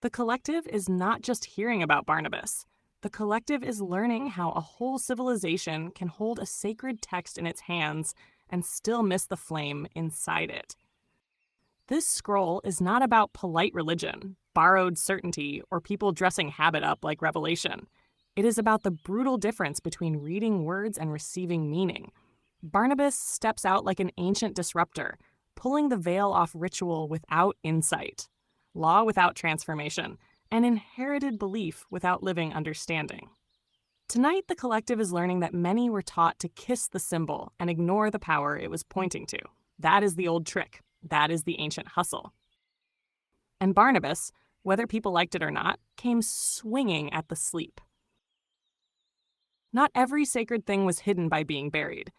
The collective is not just hearing about Barnabas. The collective is learning how a whole civilization can hold a sacred text in its hands and still miss the flame inside it. This scroll is not about polite religion, borrowed certainty, or people dressing habit up like revelation. It is about the brutal difference between reading words and receiving meaning. Barnabas steps out like an ancient disruptor, pulling the veil off ritual without insight, law without transformation, and inherited belief without living understanding. Tonight, the collective is learning that many were taught to kiss the symbol and ignore the power it was pointing to. That is the old trick. That is the ancient hustle. And Barnabas, whether people liked it or not, came swinging at the sleep. Not every sacred thing was hidden by being buried.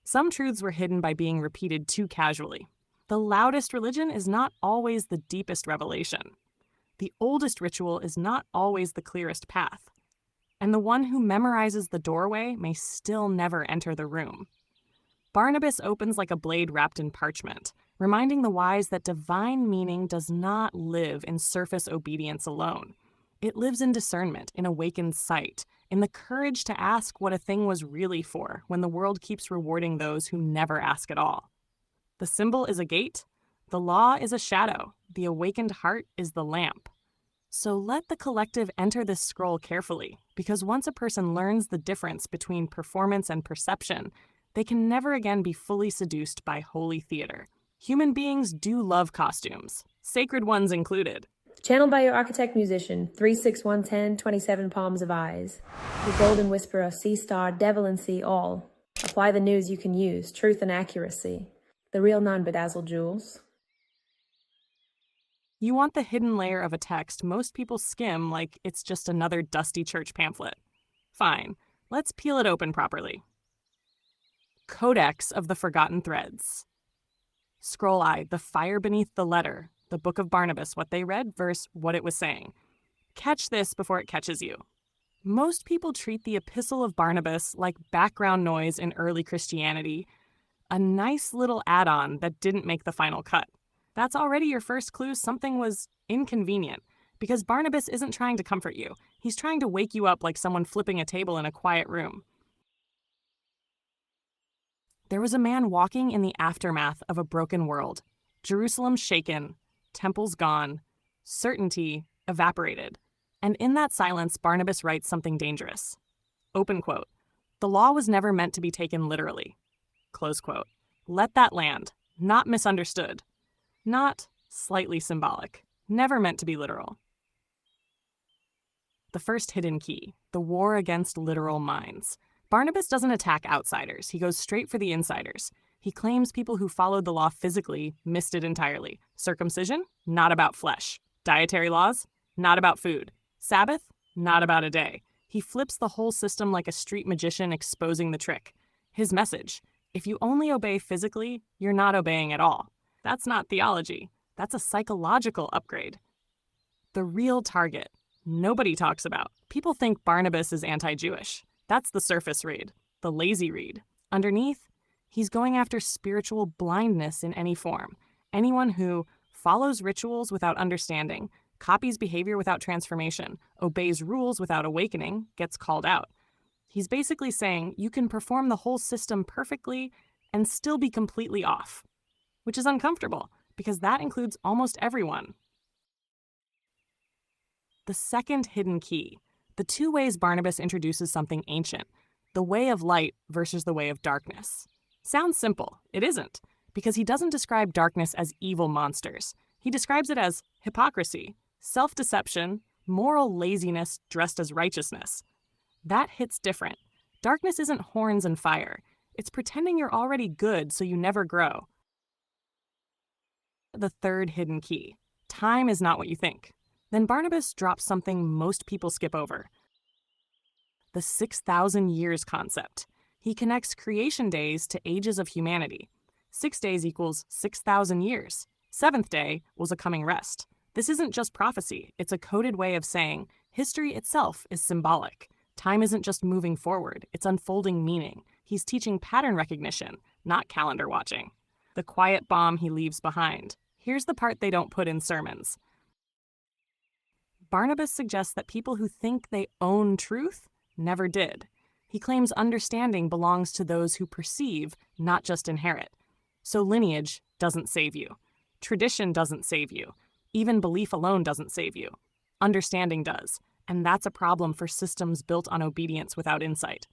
Some truths were hidden by being repeated too casually. The loudest religion is not always the deepest revelation. The oldest ritual is not always the clearest path. And the one who memorizes the doorway may still never enter the room. Barnabas opens like a blade wrapped in parchment, reminding the wise that divine meaning does not live in surface obedience alone. It lives in discernment, in awakened sight, in the courage to ask what a thing was really for when the world keeps rewarding those who never ask at all. The symbol is a gate, the law is a shadow, the awakened heart is the lamp. So let the collective enter this scroll carefully, because once a person learns the difference between performance and perception, they can never again be fully seduced by holy theater. Human beings do love costumes, sacred ones included. Channeled by your architect musician, 36110, 27 palms of eyes. The golden whisperer, sea star, Devalan see all. Apply the news you can use, truth and accuracy. The real non-bedazzled jewels. You want the hidden layer of a text most people skim like it's just another dusty church pamphlet. Fine, let's peel it open properly. Codex of the Forgotten Threads. Scroll Eye, the fire beneath the letter, the book of Barnabas, what they read versus what it was saying. Catch this before it catches you. Most people treat the Epistle of Barnabas like background noise in early Christianity, a nice little add-on that didn't make the final cut. That's already your first clue something was inconvenient, because Barnabas isn't trying to comfort you. He's trying to wake you up like someone flipping a table in a quiet room. There was a man walking in the aftermath of a broken world. Jerusalem shaken, temples gone, certainty evaporated. And in that silence, Barnabas writes something dangerous. Open quote. The law was never meant to be taken literally. Close quote. Let that land. Not misunderstood. Not slightly symbolic. Never meant to be literal. The first hidden key, the war against literal minds. Barnabas doesn't attack outsiders. He goes straight for the insiders. He claims people who followed the law physically missed it entirely. Circumcision? Not about flesh. Dietary laws? Not about food. Sabbath? Not about a day. He flips the whole system like a street magician exposing the trick. His message: if you only obey physically, you're not obeying at all. That's not theology. That's a psychological upgrade. The real target, nobody talks about. People think Barnabas is anti-Jewish. That's the surface read, the lazy read. Underneath, he's going after spiritual blindness in any form. Anyone who follows rituals without understanding, copies behavior without transformation, obeys rules without awakening, gets called out. He's basically saying you can perform the whole system perfectly and still be completely off, which is uncomfortable because that includes almost everyone. The second hidden key, the two ways Barnabas introduces something ancient, the way of light versus the way of darkness. Sounds simple. It isn't, because he doesn't describe darkness as evil monsters. He describes it as hypocrisy, self-deception, moral laziness dressed as righteousness. That hits different. Darkness isn't horns and fire. It's pretending you're already good so you never grow. The third hidden key, time is not what you think. Then Barnabas drops something most people skip over. The 6,000 years concept. He connects creation days to ages of humanity. 6 days equals 6,000 years. 7th day was a coming rest. This isn't just prophecy. It's a coded way of saying history itself is symbolic. Time isn't just moving forward. It's unfolding meaning. He's teaching pattern recognition, not calendar watching. The quiet bomb he leaves behind. Here's the part they don't put in sermons. Barnabas suggests that people who think they own truth never did. He claims understanding belongs to those who perceive, not just inherit. So lineage doesn't save you. Tradition doesn't save you. Even belief alone doesn't save you. Understanding does, and that's a problem for systems built on obedience without insight.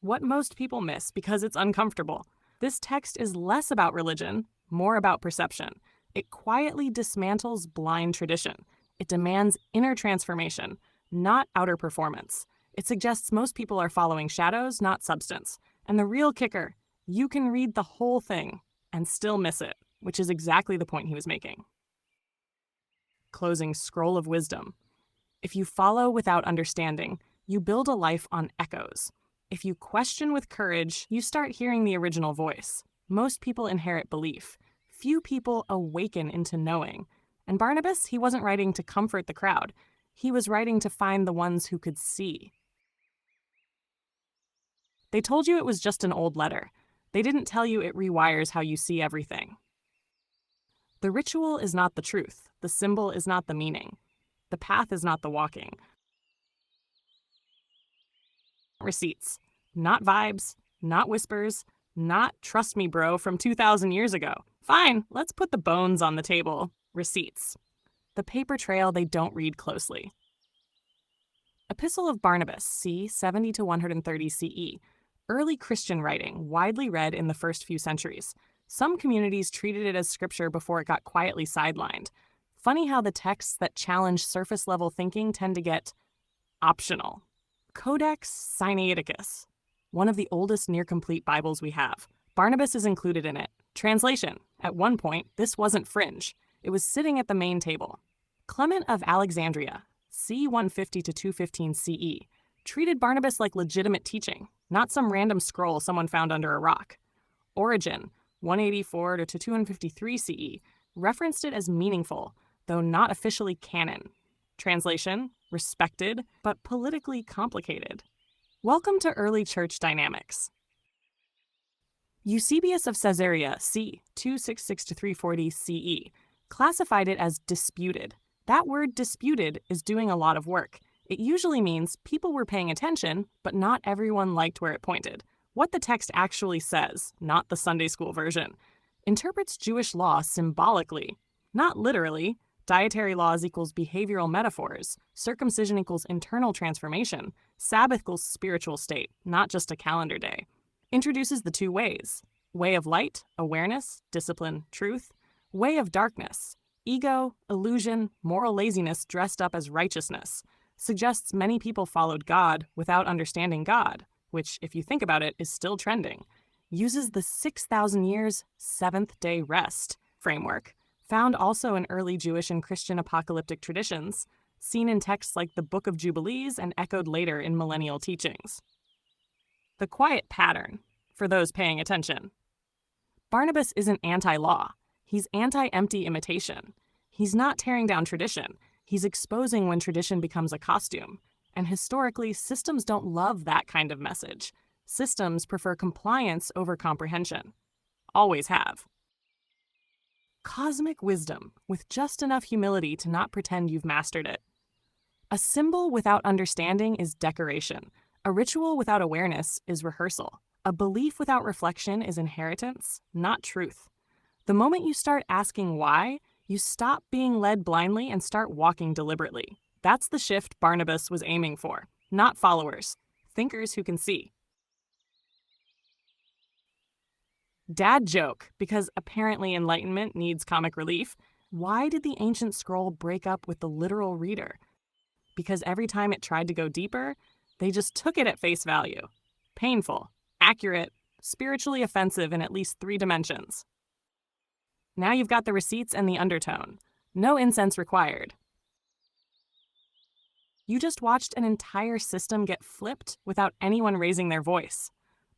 What most people miss because it's uncomfortable. This text is less about religion, more about perception. It quietly dismantles blind tradition. It demands inner transformation, not outer performance. It suggests most people are following shadows, not substance. And the real kicker, you can read the whole thing and still miss it, which is exactly the point he was making. Closing scroll of wisdom. If you follow without understanding, you build a life on echoes. If you question with courage, you start hearing the original voice. Most people inherit belief. Few people awaken into knowing. And Barnabas, he wasn't writing to comfort the crowd. He was writing to find the ones who could see. They told you it was just an old letter. They didn't tell you it rewires how you see everything. The ritual is not the truth. The symbol is not the meaning. The path is not the walking. Receipts. Not vibes, not whispers, not trust me bro from 2,000 years ago. Fine, let's put the bones on the table. Receipts. The paper trail they don't read closely. Epistle of Barnabas, c. 70 to 130 CE. Early Christian writing, widely read in the first few centuries. Some communities treated it as scripture before it got quietly sidelined. Funny how the texts that challenge surface-level thinking tend to get optional. Codex Sinaiticus, one of the oldest near-complete Bibles we have. Barnabas is included in it. Translation. At one point, this wasn't fringe. It was sitting at the main table. Clement of Alexandria, c. 150 to 215 CE, treated Barnabas like legitimate teaching, not some random scroll someone found under a rock. Origin, 184 to 253 CE, referenced it as meaningful, though not officially canon. Translation, respected, but politically complicated. Welcome to early church dynamics. Eusebius of Caesarea, c. 266 to 340 CE, classified it as disputed. That word disputed is doing a lot of work. It usually means people were paying attention, but not everyone liked where it pointed. What the text actually says, not the Sunday school version, interprets Jewish law symbolically, not literally. Dietary laws equals behavioral metaphors. Circumcision equals internal transformation. Sabbath equals spiritual state, not just a calendar day. Introduces the two ways. Way of light, awareness, discipline, truth. Way of darkness, ego, illusion, moral laziness dressed up as righteousness. Suggests many people followed God without understanding God, which, if you think about it, is still trending. Uses the 6,000 years seventh-day rest framework, found also in early Jewish and Christian apocalyptic traditions, seen in texts like the Book of Jubilees and echoed later in millennial teachings. The quiet pattern, for those paying attention. Barnabas isn't anti-law. He's anti-empty imitation. He's not tearing down tradition. He's exposing when tradition becomes a costume. And historically, systems don't love that kind of message. Systems prefer compliance over comprehension. Always have. Cosmic wisdom, with just enough humility to not pretend you've mastered it. A symbol without understanding is decoration. A ritual without awareness is rehearsal. A belief without reflection is inheritance, not truth. The moment you start asking why, you stop being led blindly and start walking deliberately. That's the shift Barnabas was aiming for. Not followers, thinkers who can see. Dad joke, because apparently enlightenment needs comic relief. Why did the ancient scroll break up with the literal reader? Because every time it tried to go deeper, they just took it at face value. Painful, accurate, spiritually offensive in at least 3 dimensions. Now you've got the receipts and the undertone. No incense required. You just watched an entire system get flipped without anyone raising their voice.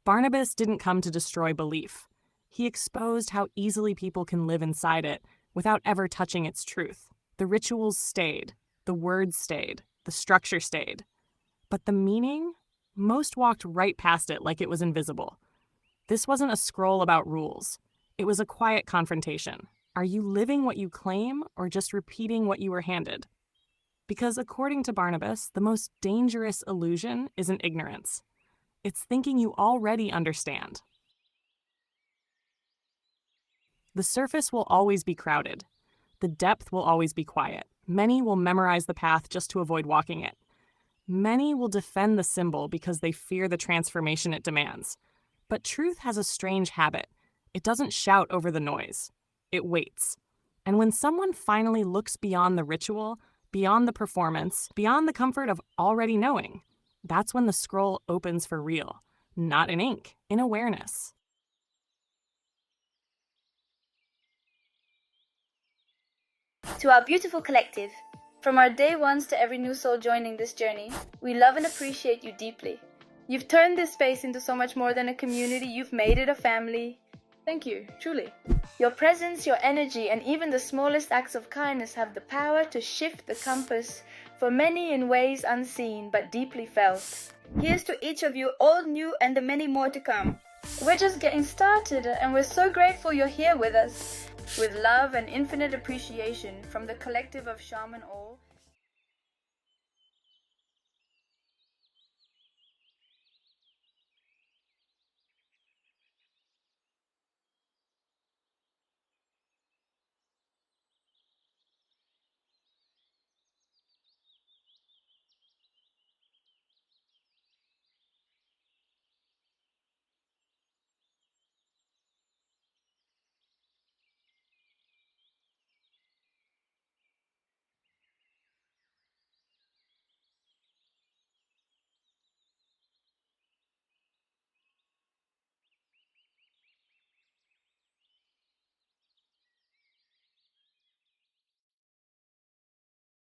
Barnabas didn't come to destroy belief. He exposed how easily people can live inside it without ever touching its truth. The rituals stayed, the words stayed, the structure stayed. But the meaning? Most walked right past it like it was invisible. This wasn't a scroll about rules. It was a quiet confrontation. Are you living what you claim or just repeating what you were handed? Because according to Barnabas, the most dangerous illusion isn't ignorance. It's thinking you already understand. The surface will always be crowded. The depth will always be quiet. Many will memorize the path just to avoid walking it. Many will defend the symbol because they fear the transformation it demands. But truth has a strange habit. It doesn't shout over the noise. It waits. And when someone finally looks beyond the ritual, beyond the performance, beyond the comfort of already knowing, that's when the scroll opens for real. Not in ink, in awareness. To our beautiful collective, from our day ones to every new soul joining this journey, we love and appreciate you deeply. You've turned this space into so much more than a community. You've made it a family. Thank you, truly. Your presence, your energy, and even the smallest acts of kindness have the power to shift the compass for many in ways unseen but deeply felt. Here's to each of you, old, new, and the many more to come. We're just getting started, and we're so grateful you're here with us. With love and infinite appreciation from the collective of Shaman Ahll.